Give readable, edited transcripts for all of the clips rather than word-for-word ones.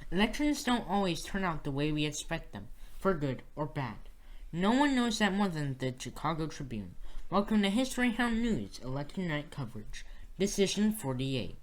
Elections don't always turn out the way we expect them, for good or bad. No one knows that more than the Chicago Tribune. Welcome to History Hound News Election Night Coverage, Decision 48.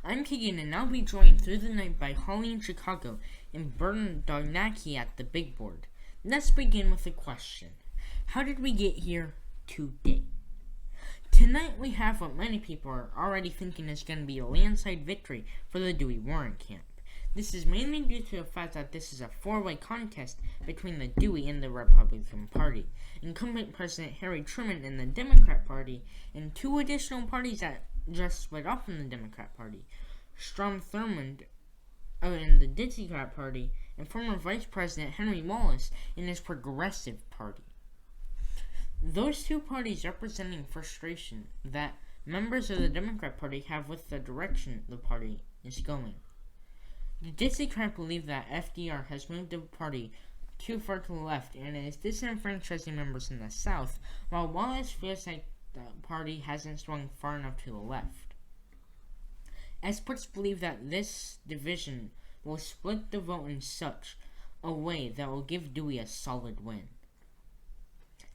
I'm Kegan, and I'll be joined through the night by Holly in Chicago and Bern Dognacki at the big board. Let's begin with a question. How did we get here today? Tonight we have what many people are already thinking is going to be a landslide victory for the Dewey Warren camp. This is mainly due to the fact that this is a four-way contest between the Dewey and the Republican Party, incumbent President Harry Truman in the Democrat Party, and two additional parties that just split off from the Democrat Party, Strom Thurmond in the Dixiecrat Party, and former Vice President Henry Wallace in his Progressive Party. Those two parties representing frustration that members of the Democrat Party have with the direction the party is going. The Dixiecrat believe that FDR has moved the party too far to the left and is disenfranchising members in the South, while Wallace feels like the party hasn't swung far enough to the left. Experts believe that this division will split the vote in such a way that will give Dewey a solid win.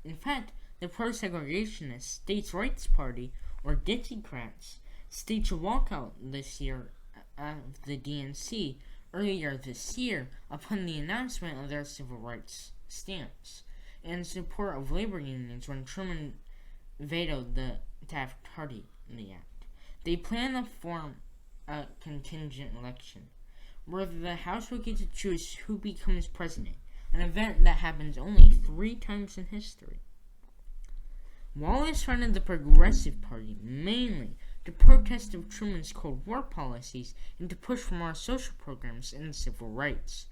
In fact, the pro-segregationist States' Rights Party, or Dixiecrats, staged a walkout this year of the DNC earlier this year upon the announcement of their civil rights stance and support of labor unions when Truman vetoed the taft-hartley Act. They plan to form a contingent election, where the House will get to choose who becomes president, an event that happens only 3 times in history. Wallace founded the Progressive Party mainly to protest of Truman's Cold War policies and to push for more social programs and civil rights.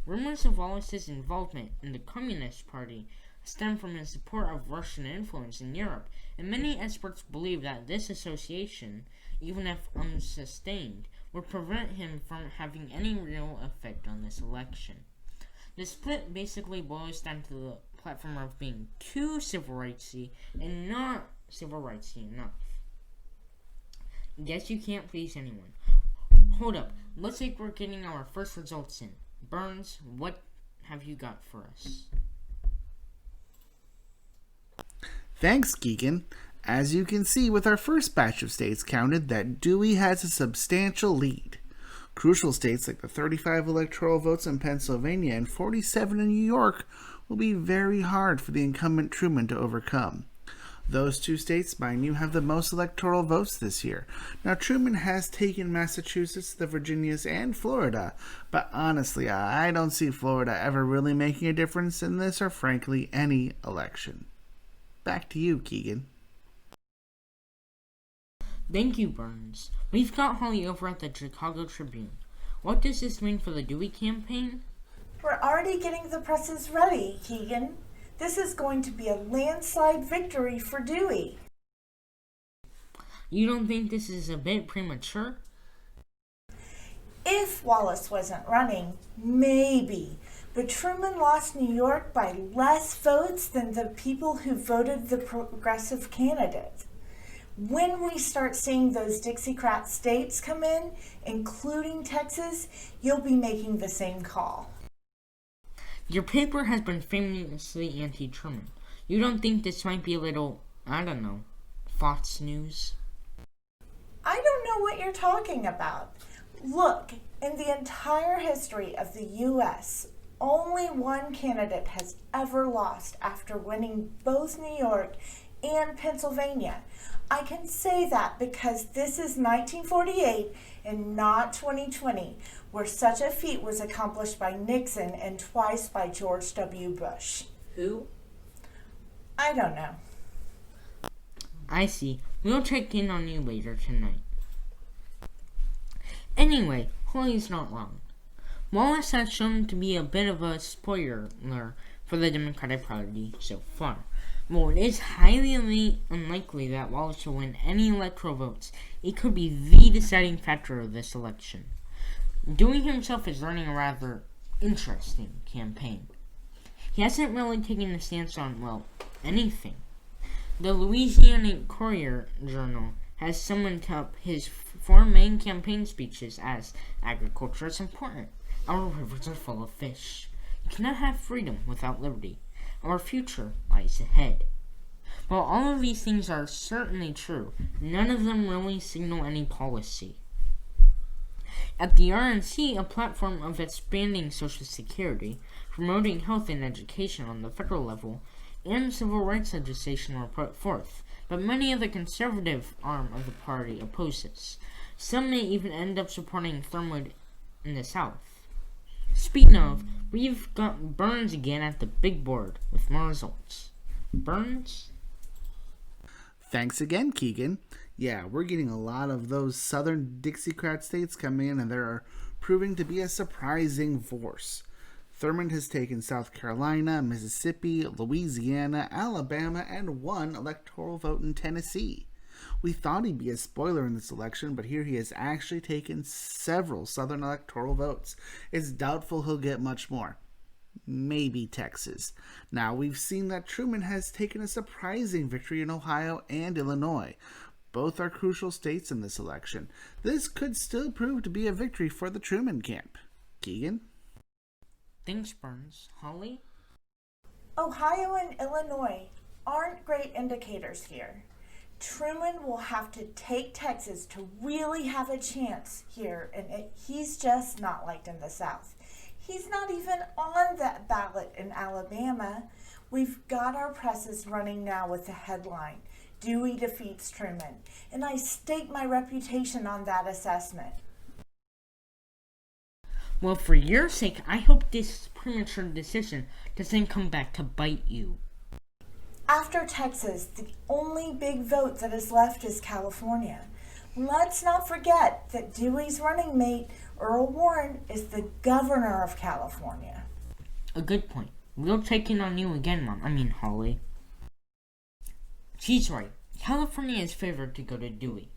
Rumors of Wallace's involvement in the Communist Party stem from his support of Russian influence in Europe, and many experts believe that this association, even if unsustained, would prevent him from having any real effect on this election. The split basically boils down to the platform of being too civil rightsy and not civil rightsy enough. Guess you can't please anyone. Hold up, looks like we're getting our first results in. Burns, what have you got for us? Thanks, Keegan. As you can see with our first batch of states counted, that Dewey has a substantial lead. Crucial states like the 35 electoral votes in Pennsylvania and 47 in New York will be very hard for the incumbent Truman to overcome. Those two states, mind you, have the most electoral votes this year. Now, Truman has taken Massachusetts, the Virginias, and Florida, but honestly, I don't see Florida ever really making a difference in this or frankly any election. Back to you, Keegan. Thank you, Burns. We've got Holly over at the Chicago Tribune. What does this mean for the Dewey campaign? We're already getting the presses ready, Keegan. This is going to be a landslide victory for Dewey. You don't think this is a bit premature? If Wallace wasn't running, maybe. But Truman lost New York by less votes than the people who voted the progressive candidate. When we start seeing those Dixiecrat states come in, including Texas, you'll be making the same call. Your paper has been famously anti-Truman. You don't think this might be a little, Fox News? I don't know what you're talking about. Look, in the entire history of the U.S., only one candidate has ever lost after winning both New York and Pennsylvania. I can say that because this is 1948 and not 2020, where such a feat was accomplished by Nixon and twice by George W. Bush. Who? I don't know. I see. We'll check in on you later tonight. Anyway, Holly's not wrong. Wallace has shown to be a bit of a spoiler for the Democratic Party so far. While it is highly unlikely that Wallace will win any electoral votes, it could be the deciding factor of this election. Dewey himself is running a rather interesting campaign. He hasn't really taken a stance on, well, anything. The Louisiana Courier-Journal has summed up his four main campaign speeches as agriculture is important. Our rivers are full of fish. You cannot have freedom without liberty. Our future lies ahead. While all of these things are certainly true, none of them really signal any policy. At the RNC, a platform of expanding Social Security, promoting health and education on the federal level, and civil rights legislation were put forth, but many of the conservative arm of the party oppose this. Some may even end up supporting Thurmwood in the South. Speaking of, we've got Burns again at the big board with more results. Burns? Thanks again, Kegan. Yeah, we're getting a lot of those southern Dixiecrat states coming in, and they're proving to be a surprising force. Thurmond has taken South Carolina, Mississippi, Louisiana, Alabama, and one electoral vote in Tennessee. We thought he'd be a spoiler in this election, but here he has actually taken several southern electoral votes. It's doubtful he'll get much more. Maybe Texas. Now, we've seen that Truman has taken a surprising victory in Ohio and Illinois. Both are crucial states in this election. This could still prove to be a victory for the Truman camp. Kegan? Thanks, Burns. Holly? Ohio and Illinois aren't great indicators here. Truman will have to take Texas to really have a chance here, and he's just not liked in the South. He's not even on that ballot in Alabama. We've got our presses running now with the headline, Dewey defeats Truman, and I stake my reputation on that assessment. Well, for your sake, I hope this premature decision doesn't come back to bite you. After Texas, the only big vote that is left is California. Let's not forget that Dewey's running mate, Earl Warren, is the governor of California. A good point. We'll check in on you again, Holly. She's right. California is favored to go to Dewey.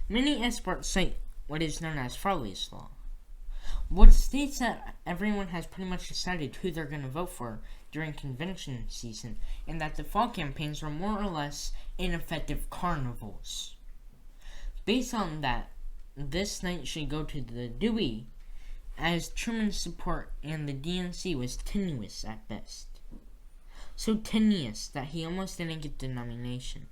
Many experts cite what is known as Farley's Law, which states that everyone has pretty much decided who they're going to vote for during convention season, and that the fall campaigns are more or less ineffective carnivals. Based on that, this night should go to the Dewey, as Truman's support and the DNC was tenuous at best. So tenuous that he almost didn't get the nomination.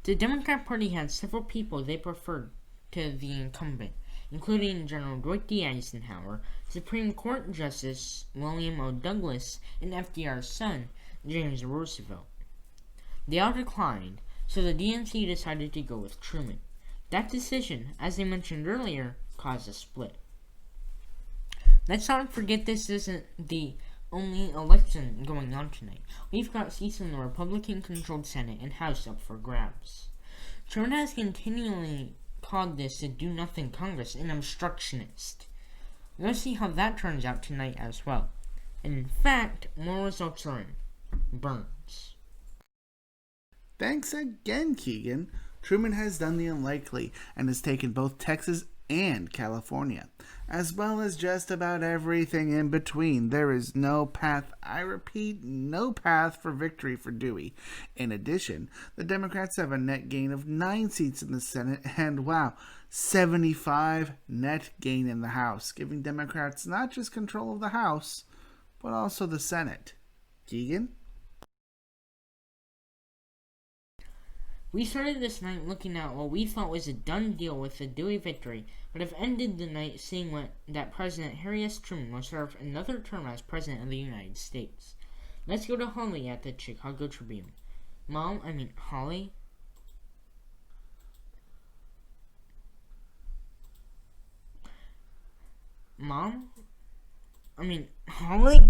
The Democrat Party had several people they preferred to the incumbent, including General Dwight D. Eisenhower, Supreme Court Justice William O. Douglas, and FDR's son, James Roosevelt. They all declined, so the DNC decided to go with Truman. That decision, as I mentioned earlier, caused a split. Let's not forget this isn't the only election going on tonight. We've got seats in the Republican-controlled Senate and House up for grabs. Truman has continually called this a do-nothing Congress an obstructionist. We'll see how that turns out tonight as well. And in fact, more results are in. Burns. Thanks again, Kegan. Truman has done the unlikely and has taken both Texas and California, as well as just about everything in between. There is no path, I repeat, no path for victory for Dewey. In addition, the Democrats have a net gain of 9 seats in the Senate and, 75 net gain in the House, giving Democrats not just control of the House, but also the Senate. Kegan? We started this night looking at what we thought was a done deal with the Dewey victory, but have ended the night seeing that President Harry S. Truman will serve another term as President of the United States. Let's go to Holly at the Chicago Tribune. Holly? Holly?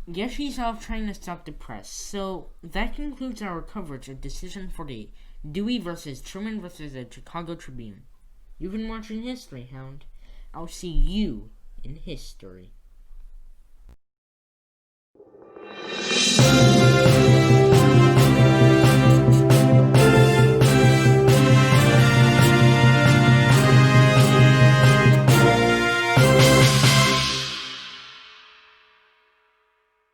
Yes, she's off trying to stop the press. So, that concludes our coverage of Decision 48, Dewey versus Truman versus the Chicago Tribune. You've been watching History, Hound. I'll see you in history.